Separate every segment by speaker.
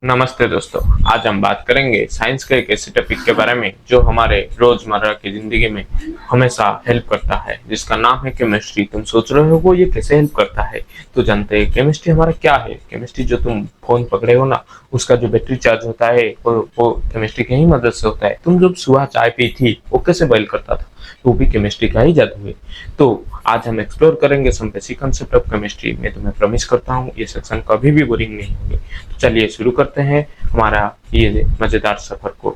Speaker 1: नमस्ते दोस्तों। आज हम बात करेंगे साइंस के एक ऐसे टॉपिक के बारे में जो हमारे रोजमर्रा की जिंदगी में हमेशा हेल्प करता है, जिसका नाम है केमिस्ट्री। तुम सोच रहे हो वो ये कैसे हेल्प करता है? तो जानते हैं केमिस्ट्री हमारा क्या है। केमिस्ट्री जो तुम फोन पकड़े हो ना, उसका जो बैटरी चार्ज होता है वो केमिस्ट्री की ही मदद से होता है। तुम जब सुबह चाय पी थी वो कैसे बॉयल करता था? तो वो भी केमिस्ट्री का ही जादू है। तो आज हम एक्सप्लोर करेंगे some basic concept of chemistry. मैं तुम्हें प्रॉमिस करता हूँ ये सेक्शन कभी भी बोरिंग नहीं होंगे। तो चलिए शुरू करते हैं हमारा ये मजेदार सफर को।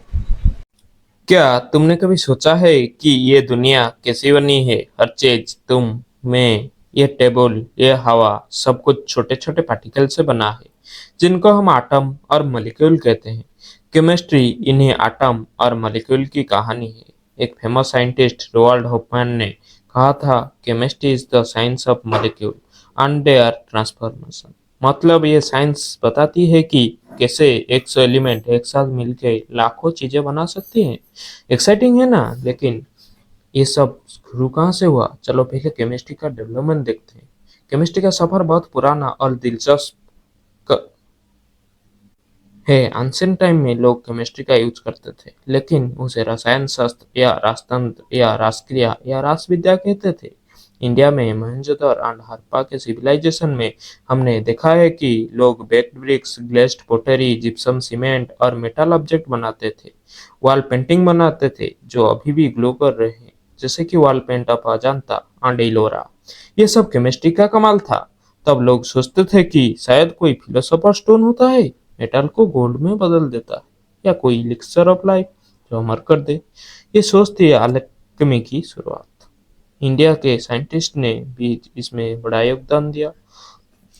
Speaker 1: क्या तुमने कभी सोचा है कि ये दुनिया कैसी बनी है? हर चीज, तुम, मैं, ये टेबल, ये हवा, सब कुछ छोटे छोटे पार्टिकल से बना है, जिनको हम आटम और मॉलिक्यूल कहते हैं। केमिस्ट्री इन्हीं आटम और मॉलिक्यूल की कहानी है। एक फेमस साइंटिस्ट रोवाल्ड होफमैन ने कहा था, chemistry is the science of molecule and their transformation. मतलब ये साइंस बताती है कि कैसे 100 एलिमेंट एक साथ मिलकर लाखों चीजें बना सकती हैं। एक्साइटिंग है ना? लेकिन ये सब शुरू कहाँ से हुआ? चलो पहले केमिस्ट्री का डेवलपमेंट देखते हैं। केमिस्ट्री का सफर बहुत पुराना और दिलचस्प है। एंशिएंट टाइम में लोग केमिस्ट्री का यूज करते थे, लेकिन उसे रसायन शास्त्र या राजतंत्र या रासक्रिया या रास विद्या कहते थे। इंडिया में मोहनजोदड़ो एंड हड़प्पा के सिविलाइजेशन में हमने देखा है कि लोग बेक्ड ब्रिक्स, ग्लेज्ड पोटरी, जिप्सम सीमेंट और मेटल ऑब्जेक्ट बनाते थे। वॉल पेंटिंग बनाते थे जो अभी भी ग्लो कर रहे हैं, जैसे कि wall paint of Ajanta and Ellora. ये सब केमिस्ट्री का कमाल था। तब लोग सोचते थे कि शायद कोई फिलोसोफर स्टोन होता है, मेटल को गोल्ड में बदल देता है, या कोई इलिक्सर ऑफ लाइफ जो अमर कर दे। ये सोच थी अल्केमी की शुरुआत। इंडिया के साइंटिस्ट ने भी इसमें बड़ा योगदान दिया।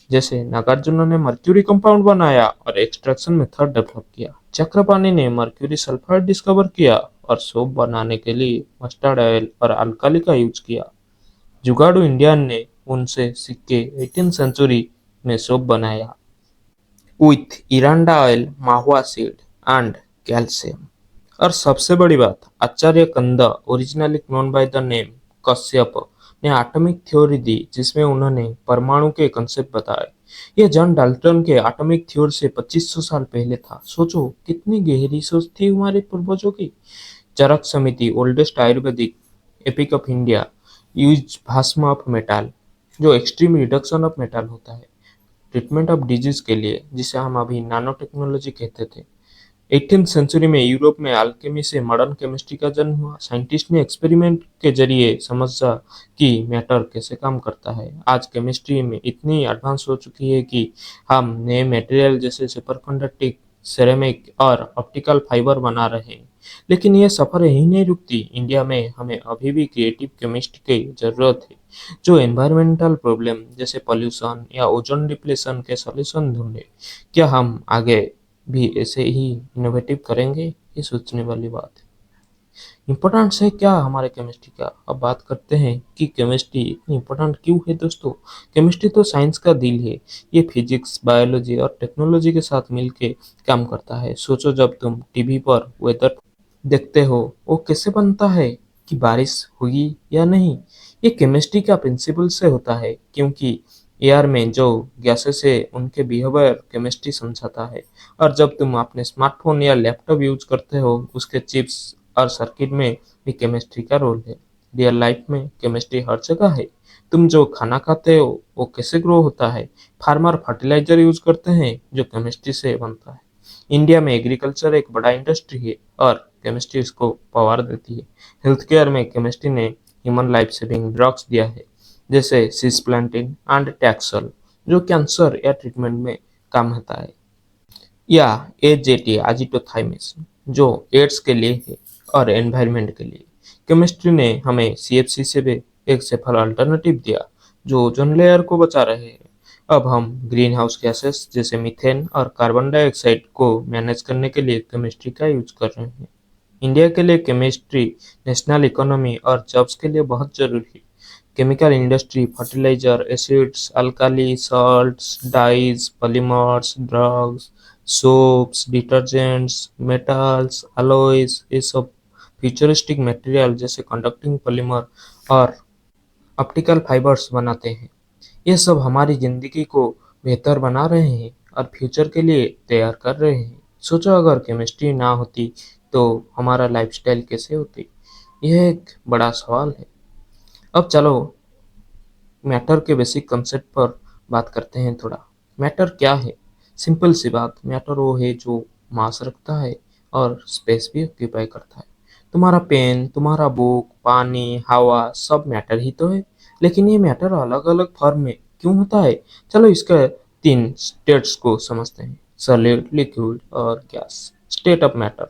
Speaker 1: जैसे नागार्जुन ने मर्क्यूरी कंपाउंड बनाया और एक्सट्रैक्शन मेथड डेवलप किया। चक्रपाणी ने मर्क्यूरी सल्फाइड डिस्कवर किया और सोप बनाने के लिए मस्टर्ड ऑयल और अल्काली का यूज किया। जुगाड़ू इंडियन ने उनसे सीख के 18th सेंचुरी में सोप बनाया with Iranda oil, mahua seed and calcium। और सबसे बड़ी बात, आचार्य कंदा, originally known by the name Kashyap, ने एटॉमिक थ्योरी दी, जिसमें उन्होंने परमाणु के कंसेप्ट बताए। यह जॉन डाल्टन के एटॉमिक थ्योरी से 2500 साल पहले था। सोचो कितनी गहरी सोच थी हमारे पूर्वजों की। चरक समिति, oldest Ayurvedic epic of India, use भस्म ऑफ मेटल, जो एक्सट्रीम रिडक्शन ऑफ मेटल होता है ट्रीटमेंट ऑफ डिजीज के लिए, जिसे हम अभी नानो टेक्नोलॉजी कहते थे। 18th सेंचुरी में यूरोप में अल्केमी से मॉडर्न केमिस्ट्री का जन्म हुआ। साइंटिस्ट ने एक्सपेरिमेंट के जरिए समझा कि मैटर कैसे काम करता है। आज केमिस्ट्री में इतनी एडवांस हो चुकी है कि हम नए मटेरियल जैसे सुपरकंडक्टिंग, सिरेमिक और ऑप्टिकल फाइबर बना रहे हैं। लेकिन यह सफर यहीं नहीं रुकती। इंडिया में हमें अभी भी क्रिएटिव केमिस्ट की जरूरत है, जो एनवायरमेंटल प्रॉब्लम जैसे पोल्यूशन या ओजोन डिप्लेशन के सॉल्यूशन ढूंढे। क्या हम आगे भी ऐसे ही इनोवेटिव करेंगे? ये सोचने वाली बात है। इम्पोर्टेंस है क्या हमारे केमिस्ट्री का? अब बात करते हैं कि केमिस्ट्री इतनी इम्पोर्टेंट क्यों है दोस्तों। केमिस्ट्री तो साइंस का दिल है। ये फिजिक्स, बायोलॉजी और टेक्नोलॉजी के साथ मिलके काम करता है। सोचो जब तुम टीवी पर वेदर देखते हो, वो कैसे बनता है कि बारिश होगी या नहीं? ये केमिस्ट्री का प्रिंसिपल से होता है, क्योंकि एयर में जो गैसेस है उनके बिहेवियर केमिस्ट्री समझाता है। और जब तुम अपने स्मार्टफोन या लैपटॉप यूज करते हो, उसके चिप्स और सर्किट में भी केमिस्ट्री का रोल है। रियल लाइफ में केमिस्ट्री हर जगह है। तुम जो खाना खाते हो वो कैसे ग्रो होता है? फार्मर फर्टिलाइजर यूज करते हैं जो केमिस्ट्री से बनता है। इंडिया में एग्रीकल्चर एक बड़ा इंडस्ट्री है और केमिस्ट्री इसको पावर देती है। हेल्थ केयर में केमिस्ट्री ने ह्यूमन लाइफ सेविंग ड्रग्स दिया है, जैसे सिसप्लांटिन एंड टैक्सल, जो कैंसर या ट्रीटमेंट में काम आता है, या एजेटी एजिटोथाइमिस, जो एड्स के लिए है और एनवायरनमेंट के लिए। केमिस्ट्री ने हमें सीएफसी से भी एक सफल अल्टरनेटिव दिया, जो ओजोन लेयर को बचा रहे हैं। अब हम ग्रीन हाउस गैसेस जैसे मीथेन और कार्बन डाइऑक्साइड को मैनेज करने के लिए केमिस्ट्री का यूज कर रहे हैं। इंडिया के लिए केमिस्ट्री नेशनल इकोनॉमी और जॉब्स के लिए बहुत जरूरी है। Chemical industry, fertiliser, acids, alkali, salts, dyes, polymers, drugs, soaps, detergents, metals, alloys, ये सब फ्यूचरिस्टिक मटेरियल जैसे कंडक्टिंग पॉलीमर और ऑप्टिकल फाइबर्स बनाते हैं। ये सब हमारी जिंदगी को बेहतर बना रहे हैं। और फ्यूचर के लिए तैयार कर रहे हैं। सोचो अगर केमिस्ट्री ना होती तो हमारा लाइफस्टाइल कैसे होती? यह एक बड़ा सवाल है। अब चलो मैटर के बेसिक कंसेप्ट पर बात करते हैं थोड़ा। मैटर क्या है? सिंपल सी बात, मैटर वो है जो मास रखता है और स्पेस भी ऑक्यूपाई करता है। तुम्हारा पेन, तुम्हारा बुक, पानी, हवा सब मैटर ही तो है। लेकिन ये मैटर अलग अलग फॉर्म में क्यों होता है? चलो इसका 3 स्टेट्स को समझते हैं, सॉलिड, लिक्विड और gas. State of matter.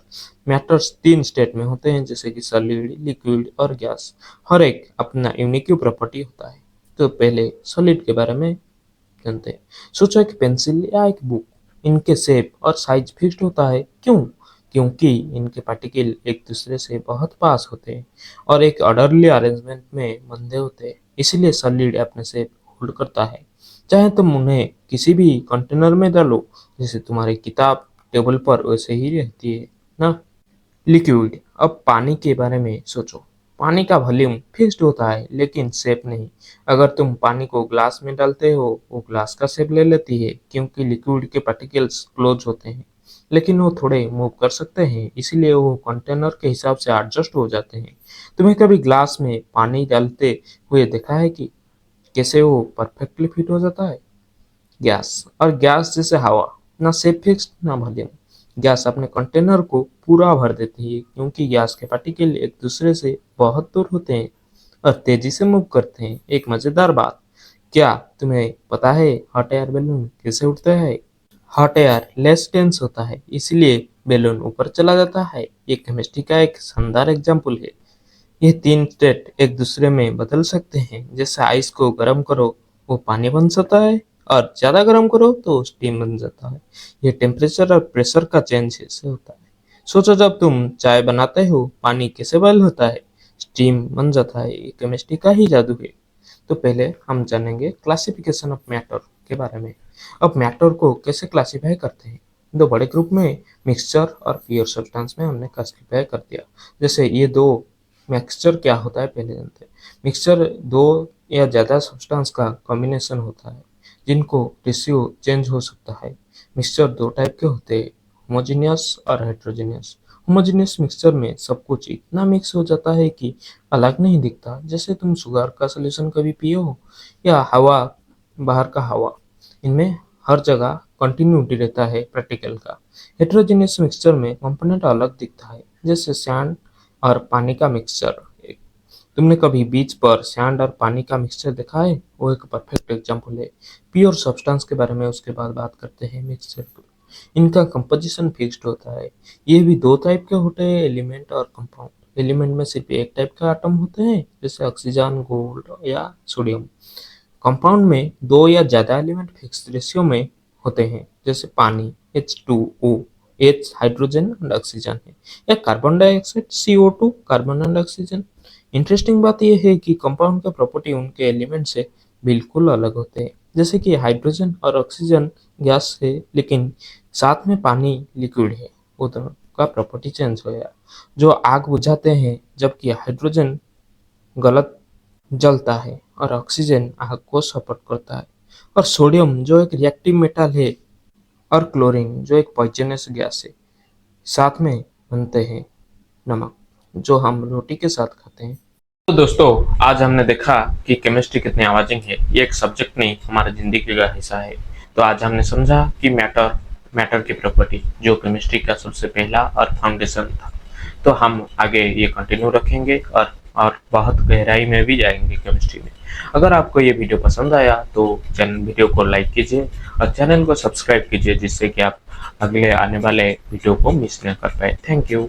Speaker 1: Matters 3 state में होते हैं, जैसे कि सॉलिड, लिक्विड और गैस। हर एक अपना यूनिक प्रॉपर्टी होता है। तो पहले सॉलिड के बारे में जानते हैं। सोचो एक पेंसिल या एक बुक, इनके शेप और साइज फिक्स्ड होता है। क्यों? क्योंकि इनके पार्टिकल एक दूसरे से बहुत पास होते हैं और एक ऑर्डरली अरेंजमेंट में बंधे होते हैं। इसीलिए सॉलिड अपने शेप होल्ड करता है, चाहे तुम उन्हें किसी भी कंटेनर में डालो, जैसे तुम्हारी किताब टेबल पर वैसे ही रहती है ना। लिक्विड। अब पानी के बारे में सोचो। पानी का वॉल्यूम फिक्स्ड होता है लेकिन शेप नहीं। अगर तुम पानी को ग्लास में डालते हो, वो ग्लास का शेप ले लेती है, क्योंकि लिक्विड के पार्टिकल्स क्लोज होते हैं, लेकिन वो थोड़े मूव कर सकते हैं, इसीलिए वो कंटेनर के हिसाब से एडजस्ट हो जाते हैं। तुम्हें कभी ग्लास में पानी डालते हुए देखा है कि कैसे वो परफेक्टली फिट हो जाता है? गैस। और गैस जैसे हवा, ना शेप फिक्स्ड ना वॉल्यूम। गैस अपने कंटेनर को पूरा भर देती है, क्योंकि गैस के पार्टिकल एक दूसरे से बहुत दूर होते हैं और तेजी से मूव करते हैं। एक मजेदार बात, क्या तुम्हें पता है हॉट एयर बैलून कैसे उड़ता है? हॉट एयर लेस डेंस होता है, इसलिए बैलून ऊपर चला जाता है। ये केमिस्ट्री का एक शानदार एग्जाम्पल है। ये 3 स्टेट एक दूसरे में बदल सकते हैं। जैसे आइस को गर्म करो, वो पानी बन सकता है, और ज्यादा गर्म करो तो स्टीम बन जाता है। ये टेम्परेचर और प्रेशर का चेंज से होता है। सोचो जब तुम चाय बनाते हो, पानी कैसे बॉयल होता है? स्टीम बन जाता है। ये केमिस्ट्री का ही जादू है। तो पहले हम जानेंगे क्लासिफिकेशन ऑफ मैटर के बारे में। अब मैटर को कैसे क्लासिफाई करते हैं? 2 बड़े ग्रुप में, मिक्सचर और प्योर सब्सटेंस में हमने क्लासिफाई कर दिया। जैसे ये 2, मिक्सचर क्या होता है पहले जानते हैं। मिक्सचर 2 या ज़्यादा सब्सटेंस का कॉम्बिनेशन होता है, जिनको रेशियो चेंज हो सकता है। मिक्सचर 2 टाइप के होते हैं, होमोजेनियस और हेट्रोजेनियस। होमोजेनियस मिक्सचर में सब कुछ इतना मिक्स हो जाता है कि अलग नहीं दिखता, जैसे तुम शुगर का सोल्यूशन कभी पियो हो या हवा, बाहर का हवा। इनमें हर जगह कंटिन्यूटी रहता है पार्टिकल का। हेट्रोजेनियस मिक्सचर में कंपोनेंट अलग दिखता है, जैसे सैंड और पानी का मिक्सचर। तुमने कभी बीच पर सैंड और पानी का मिक्सचर देखा है? वो एक परफेक्ट एग्जाम्पल है। प्योर सब्सटेंस के बारे में उसके बाद बात करते हैं मिक्सचर की। इनका कंपोजिशन फिक्स्ड होता है। ये भी 2 टाइप के होते हैं, एलिमेंट और कंपाउंड। एलिमेंट में सिर्फ एक टाइप का एटम होते हैं, जैसे ऑक्सीजन, गोल्ड या सोडियम। कंपाउंड में 2 या ज्यादा एलिमेंट फिक्स रेशियो में होते हैं, जैसे पानी H2O, H hydrogen and oxygen है, या carbon dioxide CO2, carbon and oxygen. Interesting बात यह है कि कंपाउंड के प्रॉपर्टी उनके एलिमेंट से बिल्कुल अलग होते हैं। जैसे कि हाइड्रोजन और ऑक्सीजन गैस है, लेकिन साथ में पानी लिक्विड है। वो दोनों का प्रॉपर्टी चेंज हो गया। जो आग बुझाते हैं, जबकि हाइड्रोजन गलत जलता है और ऑक्सीजन आग को सपोर्ट करता है। और सोडियम जो एक रिएक्टिव मेटल है, और क्लोरीन जो एक पॉइजनस गैस है, साथ में बनते हैं नमक, जो हम रोटी के साथ खाते हैं। तो दोस्तों, आज हमने देखा कि केमिस्ट्री कितनी अमेजिंग है। ये एक सब्जेक्ट नहीं, हमारी जिंदगी का हिस्सा है। तो आज हमने समझा कि मैटर की प्रॉपर्टी, जो केमिस्ट्री का सबसे पहला और फाउंडेशन था। तो हम आगे ये कंटिन्यू रखेंगे और बहुत गहराई में भी जाएंगे केमिस्ट्री में। अगर आपको ये वीडियो पसंद आया तो वीडियो को लाइक कीजिए और चैनल को सब्सक्राइब कीजिए, जिससे कि आप अगले आने वाले वीडियो को मिस न कर पाए। Thank you.